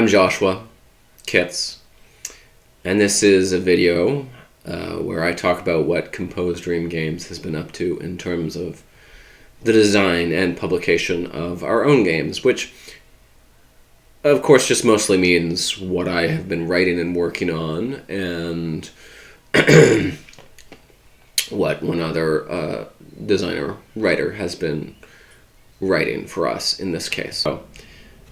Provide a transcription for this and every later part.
I'm Joshua Kitts, and this is a video where I talk about what Composed Dream Games has been up to in terms of the design and publication of our own games, which of course just mostly means what I have been writing and working on, and what one other designer, writer has been writing for us in this case. So,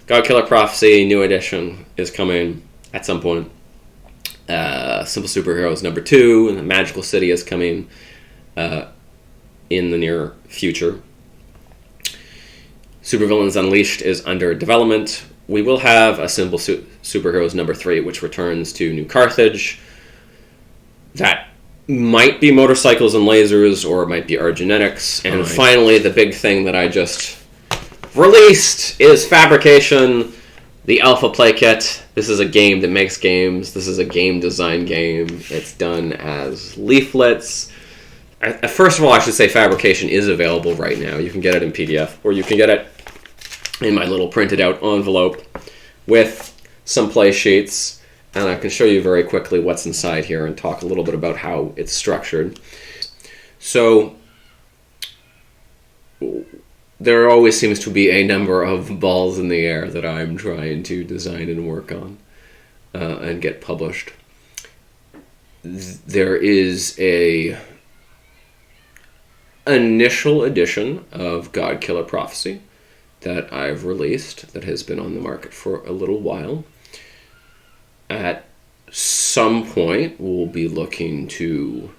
Godkiller Prophecy, new edition, is coming at some point. Simple Superheroes #2, and the Magical City is coming in the near future. Supervillains Unleashed is under development. We will have a Simple Superheroes #3, which returns to New Carthage. That might be motorcycles and lasers, or it might be our genetics. And finally, the big thing that I just released is Fabrication, the alpha play kit. This is a game that makes games. This is a game design game. It's done as leaflets. First of all, I should say Fabrication is available right now. You can get it in PDF, or you can get it in my little printed out envelope with some play sheets. And I can show you very quickly what's inside here and talk a little bit about how it's structured. So there always seems to be a number of balls in the air that I'm trying to design and work on and get published. There is a initial edition of Godkiller Prophecy that I've released that has been on the market for a little while. At some point, we'll be looking to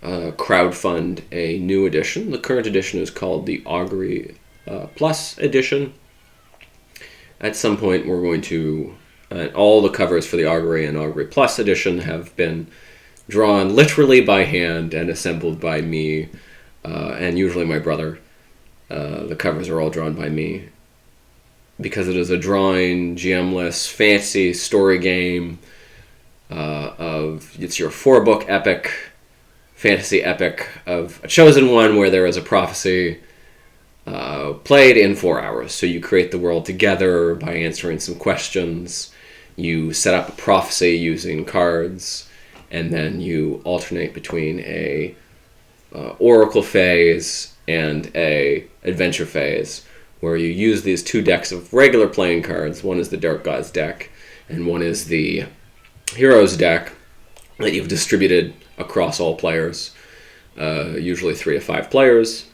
crowdfund a new edition. The current edition is called the Augury Plus edition. At some point, we're going to... all the covers for the Augury and Augury Plus edition have been drawn literally by hand and assembled by me, and usually my brother. The covers are all drawn by me, because it is a drawing, GM-less, fantasy story game it's your 4-book epic, fantasy epic of a chosen one where there is a prophecy played in 4 hours. So you create the world together by answering some questions. You set up a prophecy using cards, and then you alternate between a oracle phase and a adventure phase, where you use these 2 decks of regular playing cards. One is the Dark Gods deck, and one is the Heroes deck that you've distributed across all players, usually 3 to 5 players,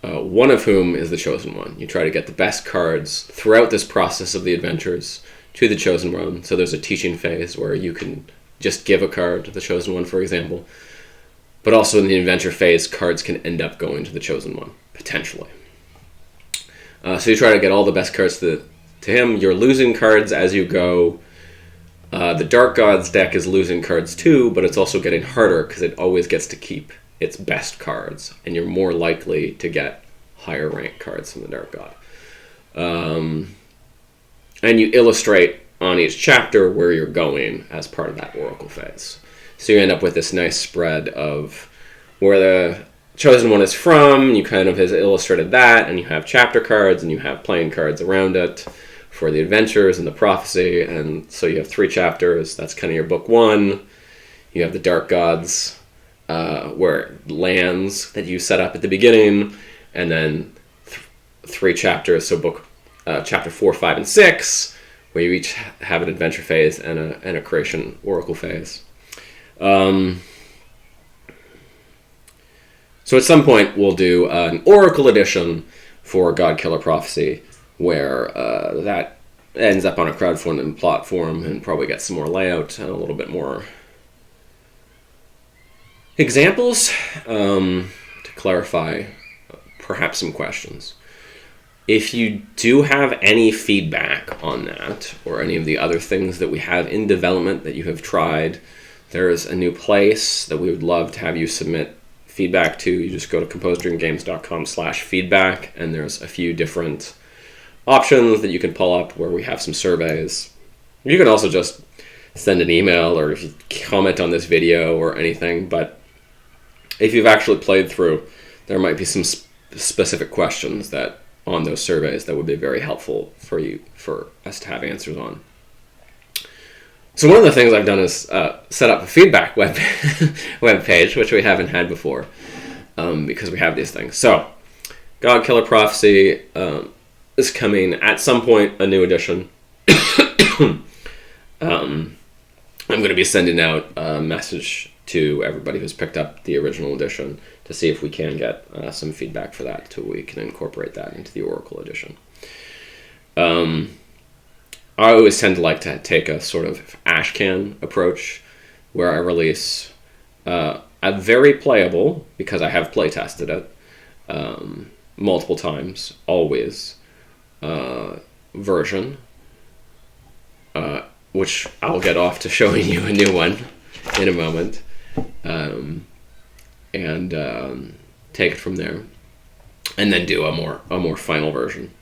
one of whom is the Chosen One. You try to get the best cards throughout this process of the adventures to the Chosen One. So there's a teaching phase where you can just give a card to the Chosen One, for example. But also in the adventure phase, cards can end up going to the Chosen One, potentially. So you try to get all the best cards to him. You're losing cards as you go. The Dark Gods deck is losing cards too, but it's also getting harder because it always gets to keep its best cards, and you're more likely to get higher ranked cards from the Dark God. And you illustrate on each chapter where you're going as part of that Oracle phase. So you end up with this nice spread of where the Chosen One is from. You kind of has illustrated that, and you have chapter cards, and you have playing cards around it for the adventures and the prophecy. And so you have 3 chapters. That's kind of your book 1. You have the Dark Gods, where lands that you set up at the beginning, and then 3 chapters. So book chapter 4, 5, and 6, where you each have an adventure phase and a creation oracle phase. So at some point we'll do an Oracle edition for Godkiller Prophecy, where that ends up on a crowdfunding platform and probably get some more layout and a little bit more examples to clarify perhaps some questions. If you do have any feedback on that, or any of the other things that we have in development that you have tried, there's a new place that we would love to have you submit feedback to. You just go to composedreamgames.com/feedback, and there's a few different options that you can pull up where we have some surveys. You can also just send an email, or if you comment on this video or anything, but if you've actually played through, there might be some specific questions that on those surveys that would be very helpful for us to have answers on. So one of the things I've done is set up a feedback web page, which we haven't had before, because we have these things. So God Killer Prophecy is coming at some point, a new edition. I'm going to be sending out a message to everybody who's picked up the original edition to see if we can get some feedback for that, so we can incorporate that into the Oracle edition. I always tend to like to take a sort of ashcan approach, where I release a very playable, because I have play tested it multiple times, always, version, which I'll get off to showing you a new one in a moment, and take it from there, and then do a more final version.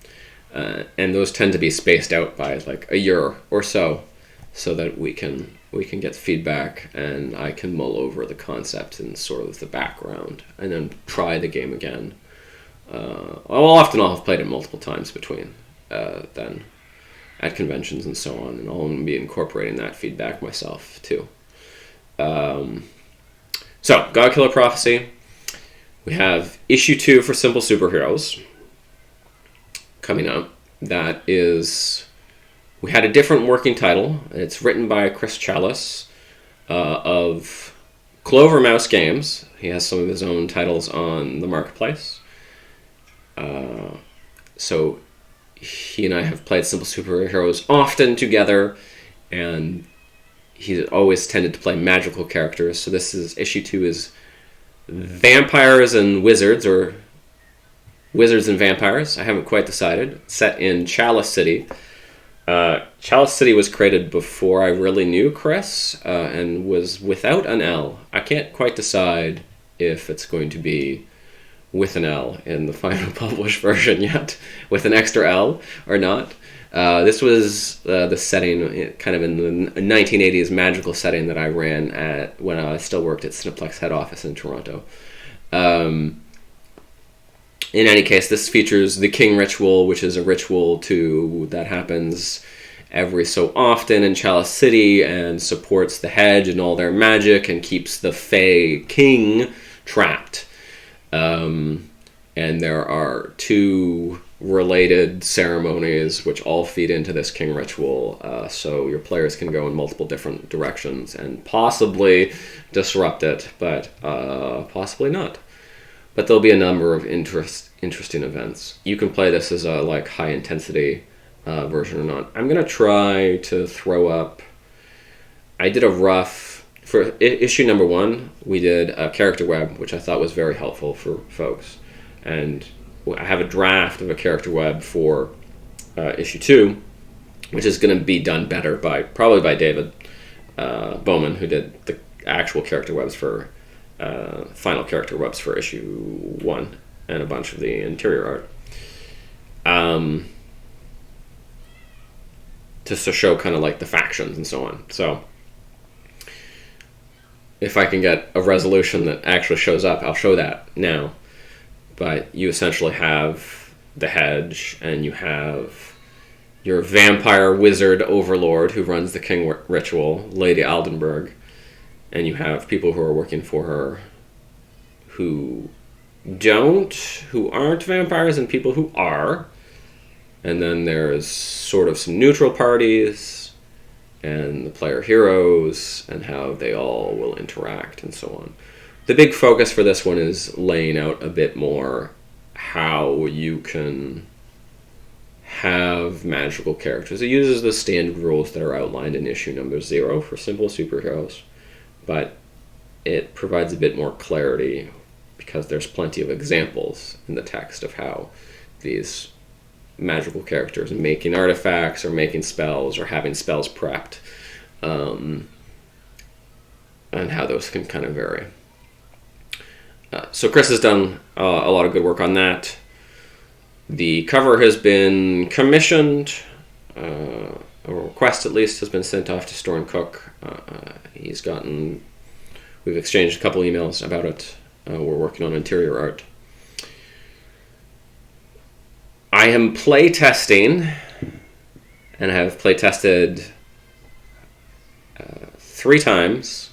And those tend to be spaced out by like a year or so that we can get feedback, and I can mull over the concept and sort of the background, and then try the game again. Often I'll have played it multiple times between then at conventions and so on, and I'll be incorporating that feedback myself too. So, God Killer Prophecy. We have issue 2 for Simple Superheroes coming up. That is, we had a different working title. It's written by Chris Chalice of Clover Mouse Games. He has some of his own titles on the marketplace. So he and I have played Simple Superheroes often together, and he's always tended to play magical characters. So this is issue 2 is vampires and wizards, or wizards and vampires. I haven't quite decided. Set in Chalice City. Chalice City was created before I really knew Chris, and was without an L. I can't quite decide if it's going to be with an L in the final published version yet, with an extra L or not. This was the setting, kind of in the 1980s magical setting that I ran at when I still worked at Cineplex head office in Toronto. In any case, this features the King Ritual, which is a ritual that happens every so often in Chalice City and supports the hedge and all their magic and keeps the Fey King trapped. And there are 2 related ceremonies which all feed into this King Ritual, so your players can go in multiple different directions and possibly disrupt it, but possibly not. But there'll be a number of interesting events. You can play this as a high intensity version or not. I'm going to try to throw up... I did a rough... For issue number 1, we did a character web, which I thought was very helpful for folks. And I have a draft of a character web for issue 2, which is going to be done better probably by David Bowman, who did the actual character webs for final character webs for issue 1 and a bunch of the interior art, just to show kind of like the factions and so on. So if I can get a resolution that actually shows up, I'll show that now. But you essentially have the hedge, and you have your vampire wizard overlord who runs the King Ritual, Lady Aldenberg, and you have people who are working for her who aren't vampires, and people who are. And then there's sort of some neutral parties, and the player heroes, and how they all will interact, and so on. The big focus for this one is laying out a bit more how you can have magical characters. It uses the standard rules that are outlined in issue number 0 for Simple Superheroes, but it provides a bit more clarity because there's plenty of examples in the text of how these magical characters making artifacts or making spells or having spells prepped, and how those can kind of vary. So Chris has done a lot of good work on that. The cover has been commissioned. A request, at least, has been sent off to Store and Cook. We've exchanged a couple emails about it. We're working on interior art. I am play testing, and have play tested 3 times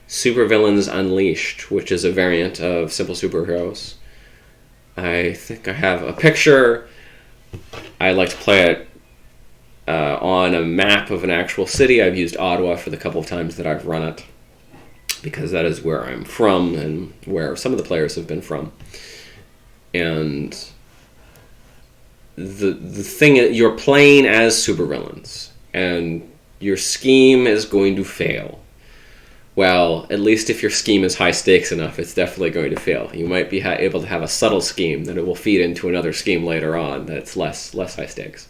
Supervillains Unleashed, which is a variant of Simple Superheroes. I think I have a picture. I like to play it on a map of an actual city. I've used Ottawa for the couple of times that I've run it, because that is where I'm from and where some of the players have been from. And the thing, you're playing as supervillains, and your scheme is going to fail. Well, at least if your scheme is high stakes enough, it's definitely going to fail. You might be able to have a subtle scheme that it will feed into another scheme later on that's less high stakes.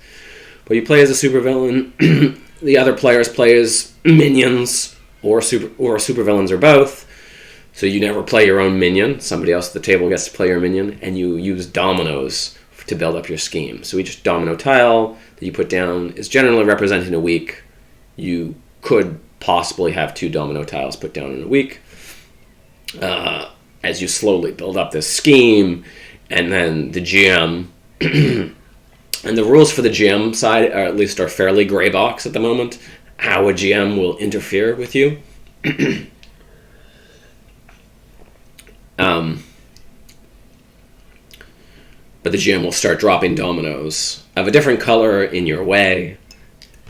But you play as a supervillain. The other players play as minions or supervillains or both. So you never play your own minion. Somebody else at the table gets to play your minion, and you use dominoes to build up your scheme. So each domino tile that you put down is generally representing a week. You could possibly have 2 domino tiles put down in a week. As you slowly build up this scheme, and then the GM... and the rules for the GM side are, at least, are fairly gray box at the moment. How a GM will interfere with you. But the GM will start dropping dominoes of a different color in your way,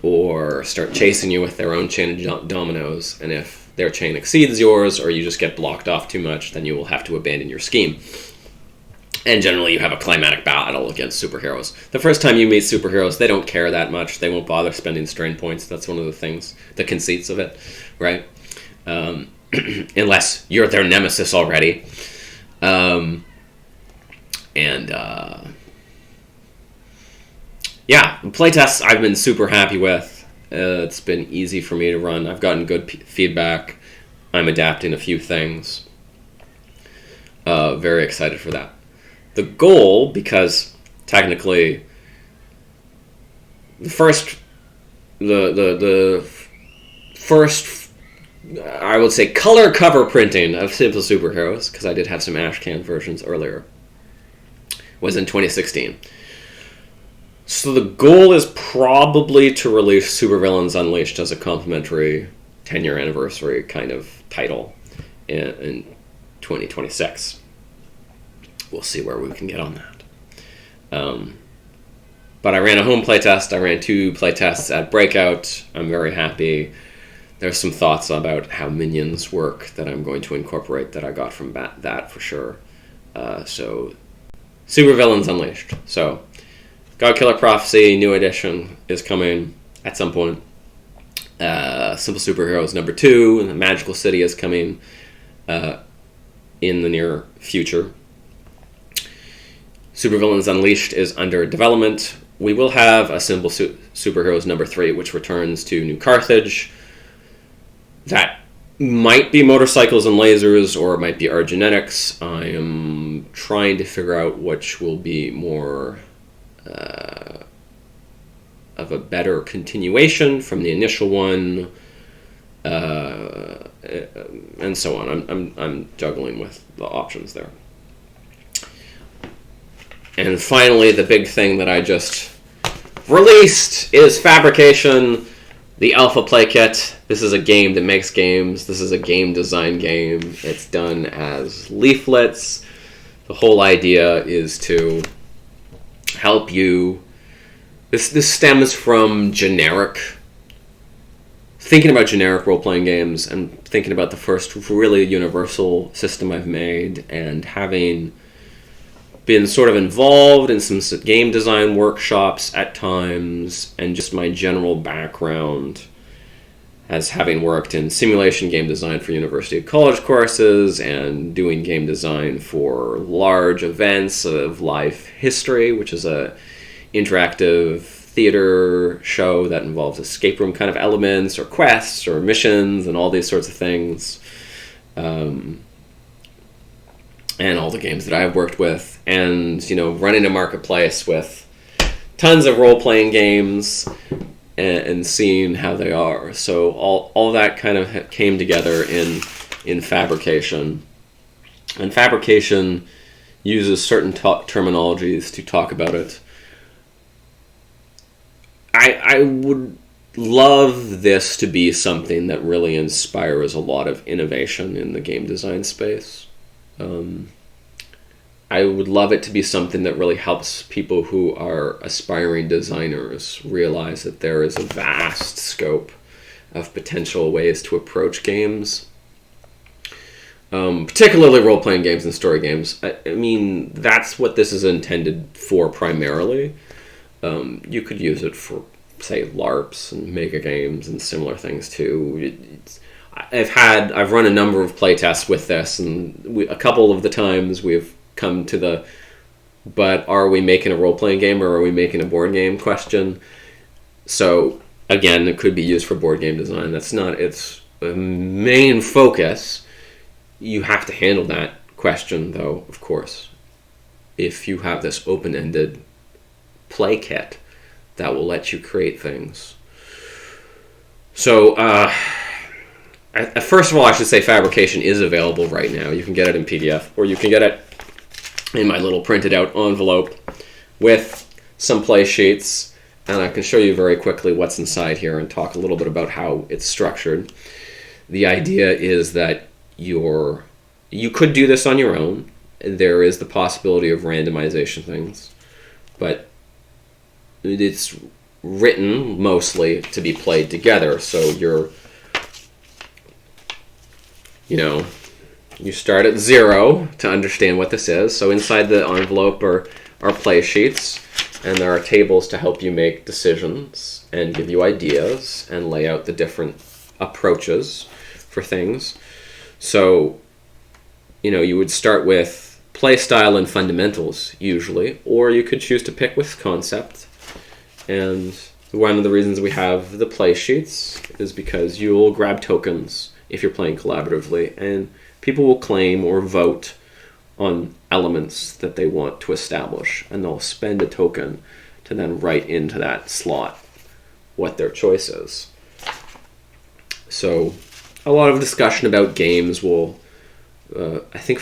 or start chasing you with their own chain of dominoes, and if their chain exceeds yours, or you just get blocked off too much, then you will have to abandon your scheme. And generally you have a climatic battle against superheroes. The first time you meet superheroes, they don't care that much. They won't bother spending strain points. That's one of the things, the conceits of it, right? Unless you're their nemesis already. Playtests I've been super happy with. It's been easy for me to run. I've gotten good feedback. I'm adapting a few things. Very excited for that. The goal, because technically the first I would say color cover printing of Simple Superheroes, because I did have some ashcan versions earlier, was in 2016. So the goal is probably to release Supervillains Unleashed as a complimentary 10-year anniversary kind of title in 2026. We'll see where we can get on that. But I ran a home playtest. I ran 2 playtests at Breakout. I'm very happy. There's some thoughts about how minions work that I'm going to incorporate that I got from that for sure. So, Supervillains Unleashed. So, Godkiller Prophecy, new edition, is coming at some point. Simple Superheroes number 2, and the Magical City is coming in the near future. Supervillains Unleashed is under development. We will have a Simple Superheroes number 3, which returns to New Carthage. That might be motorcycles and lasers, or it might be our genetics. I am trying to figure out which will be more of a better continuation from the initial one, and so on. I'm juggling with the options there. And finally, the big thing that I just released is Fabrication, the Alpha Play Kit. This is a game that makes games. This is a game design game. It's done as leaflets. The whole idea is to help you... This stems from thinking about generic role-playing games, and thinking about the first really universal system I've made, and having been sort of involved in some game design workshops at times, and just my general background as having worked in simulation game design for university and college courses, and doing game design for large events of life history, which is a interactive theater show that involves escape room kind of elements, or quests, or missions, and all these sorts of things. And all the games that I've worked with, and running a marketplace with tons of role-playing games, and seeing how they are. So all that kind of came together in Fabrication. And Fabrication uses certain terminologies to talk about it. I would love this to be something that really inspires a lot of innovation in the game design space. I would love it to be something that really helps people who are aspiring designers realize that there is a vast scope of potential ways to approach games, particularly role-playing games and story games. I mean, that's what this is intended for primarily. You could use it for, say, LARPs and mega games and similar things too. I've run a number of playtests with this, and a couple of the times we've come to the, but are we making a role-playing game or are we making a board game question? So again, it could be used for board game design. That's not its main focus. You have to handle that question, though, of course, if you have this open-ended play kit that will let you create things. So, first of all, I should say Fabrication is available right now. You can get it in PDF, or you can get it in my little printed out envelope with some play sheets, and I can show you very quickly what's inside here and talk a little bit about how it's structured. The idea is that you could do this on your own. There is the possibility of randomization things, but it's written mostly to be played together. So you start at 0 to understand what this is. So inside the envelope are play sheets, and there are tables to help you make decisions and give you ideas and lay out the different approaches for things. So, you would start with play style and fundamentals usually, or you could choose to pick with concept. And one of the reasons we have the play sheets is because you'll grab tokens if you're playing collaboratively, and people will claim or vote on elements that they want to establish, and they'll spend a token to then write into that slot what their choice is. So a lot of discussion about games will, I think,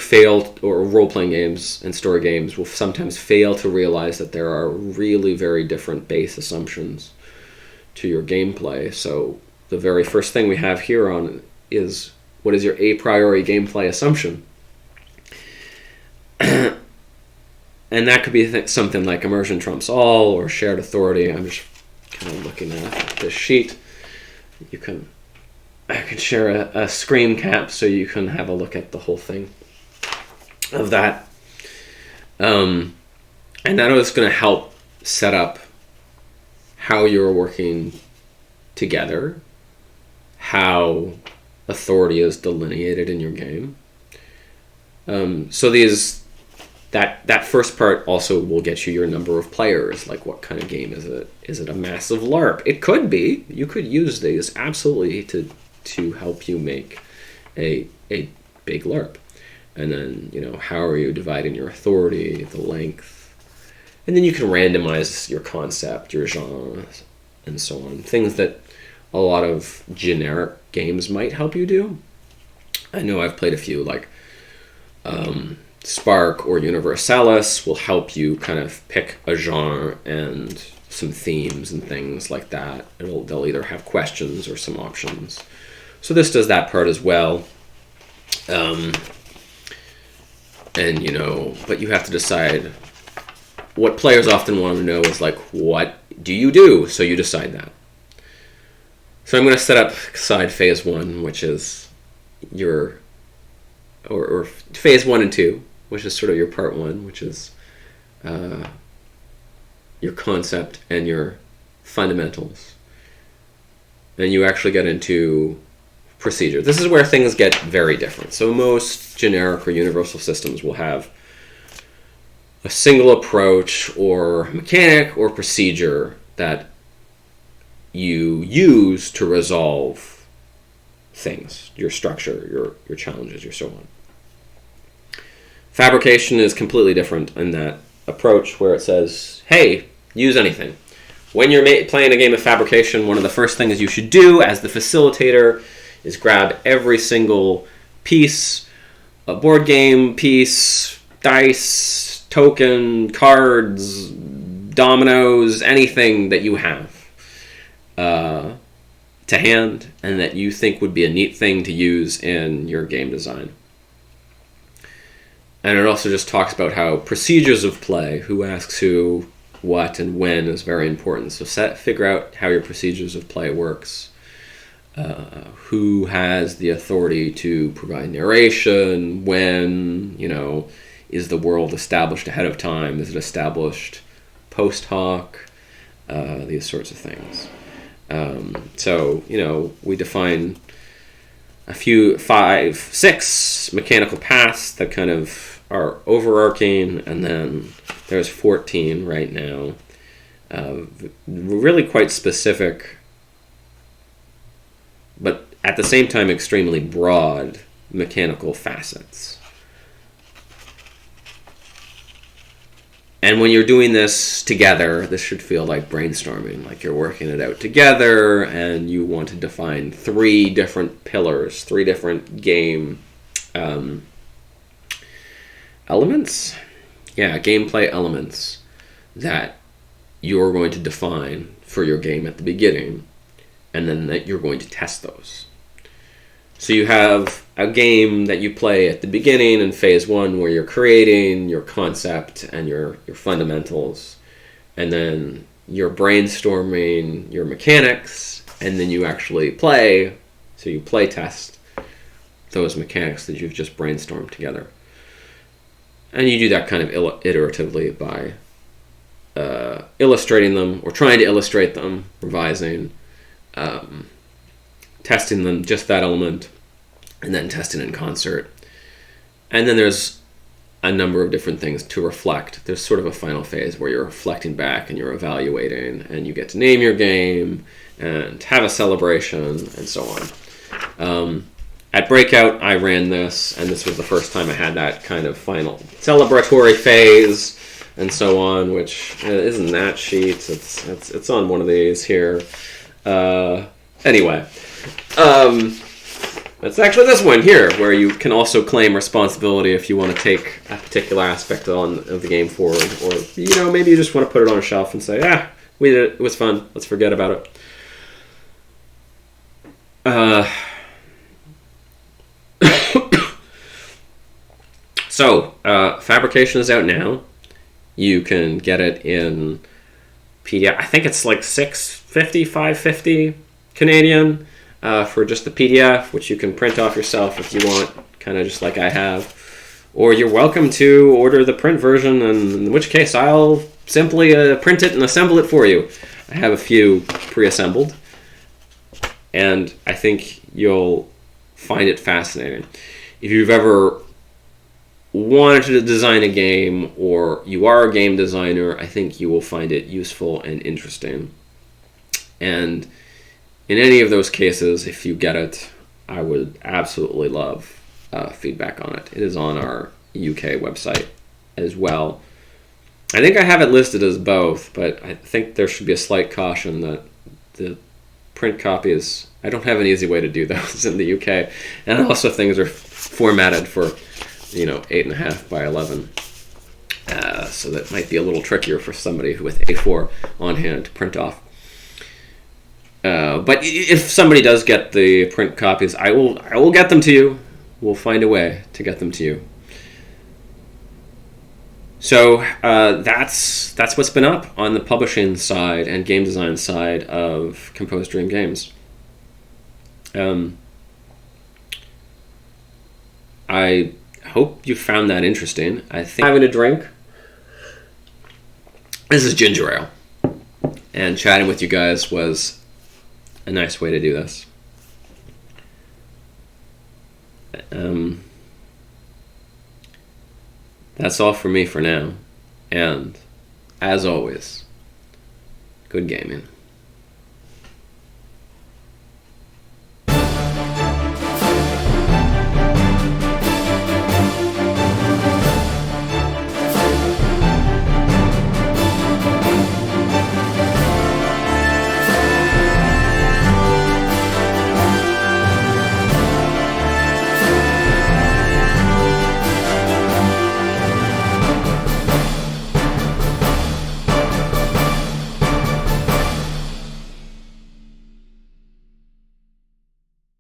or role-playing games and story games will sometimes fail to realize that there are really very different base assumptions to your gameplay. So the very first thing we have here on is, what is your a priori gameplay assumption? And that could be something like immersion trumps all or shared authority. I'm just kind of looking at this sheet. I can share a screen cap so you can have a look at the whole thing of that. And that is going to help set up how you're working together, how authority is delineated in your game. So that first part also will get you your number of players. Like, what kind of game is it? Is it a massive LARP? It could be. You could use these absolutely to help you make a big LARP. And then, how are you dividing your authority, the length? And then you can randomize your concept, your genre, and so on. Things that a lot of generic games might help you do. I know I've played a few, like Spark or Universalis will help you kind of pick a genre and some themes and things like that. They'll either have questions or some options. So this does that part as well. But you have to decide. What players often want to know is, like, what do you do? So you decide that. So I'm going to set up aside phase 1, which is or phase 1 and 2, which is sort of your part 1, which is your concept and your fundamentals. And you actually get into procedure. This is where things get very different. So most generic or universal systems will have a single approach or mechanic or procedure that you use to resolve things, your structure, your challenges, your so on. Fabrication is completely different in that approach where it says, hey, use anything. When you're playing a game of Fabrication, one of the first things you should do as the facilitator is grab every single piece, a board game piece, dice, token, cards, dominoes, anything that you have. to hand and that you think would be a neat thing to use in your game design. And it also just talks about how procedures of play, who asks who, what, and when is very important. So figure out how your procedures of play works. Who has the authority to provide narration, when, is the world established ahead of time? Is it established post hoc? These sorts of things. So, we define a few, 5, 6 mechanical paths that kind of are overarching, and then there's 14 right now. Really quite specific, but at the same time extremely broad mechanical facets. And when you're doing this together, this should feel like brainstorming, like you're working it out together, and you want to define 3 different pillars, 3 different game elements? Yeah, gameplay elements that you're going to define for your game at the beginning, and then that you're going to test those. So you have a game that you play at the beginning in phase 1 where you're creating your concept and your fundamentals, and then you're brainstorming your mechanics, and then you actually play, so you play test those mechanics that you've just brainstormed together. And you do that kind of iteratively by illustrating them, or trying to illustrate them, revising, testing them, just that element, and then testing in concert. And then there's a number of different things to reflect. There's sort of a final phase where you're reflecting back and you're evaluating, and you get to name your game and have a celebration and so on. At Breakout, I ran this, and this was the first time I had that kind of final celebratory phase and so on, which isn't that sheet. It's on one of these here. Anyway, it's actually this one here, where you can also claim responsibility if you want to take a particular aspect of the game forward, or maybe you just want to put it on a shelf and say, we did it, it was fun, let's forget about it. So, Fabrication is out now. You can get it in PDF. I think it's like $6.50, $5.50 Canadian for just the PDF, which you can print off yourself if you want, kind of just like I have. Or you're welcome to order the print version, in which case I'll simply print it and assemble it for you. I have a few pre-assembled, and I think you'll find it fascinating. If you've ever wanted to design a game, or you are a game designer, I think you will find it useful and interesting. And in any of those cases, if you get it, I would absolutely love feedback on it. It is on our UK website as well. I think I have it listed as both, but I think there should be a slight caution that the print copies, I don't have an easy way to do those in the UK. And also things are formatted for 8.5 by 11. So that might be a little trickier for somebody with A4 on hand to print off. But if somebody does get the print copies, I will get them to you. We'll find a way to get them to you. So that's what's been up on the publishing side and game design side of Composed Dream Games. I hope you found that interesting. I think having a drink. This is ginger ale, and chatting with you guys was a nice way to do this. That's all for me for now, and as always, good gaming.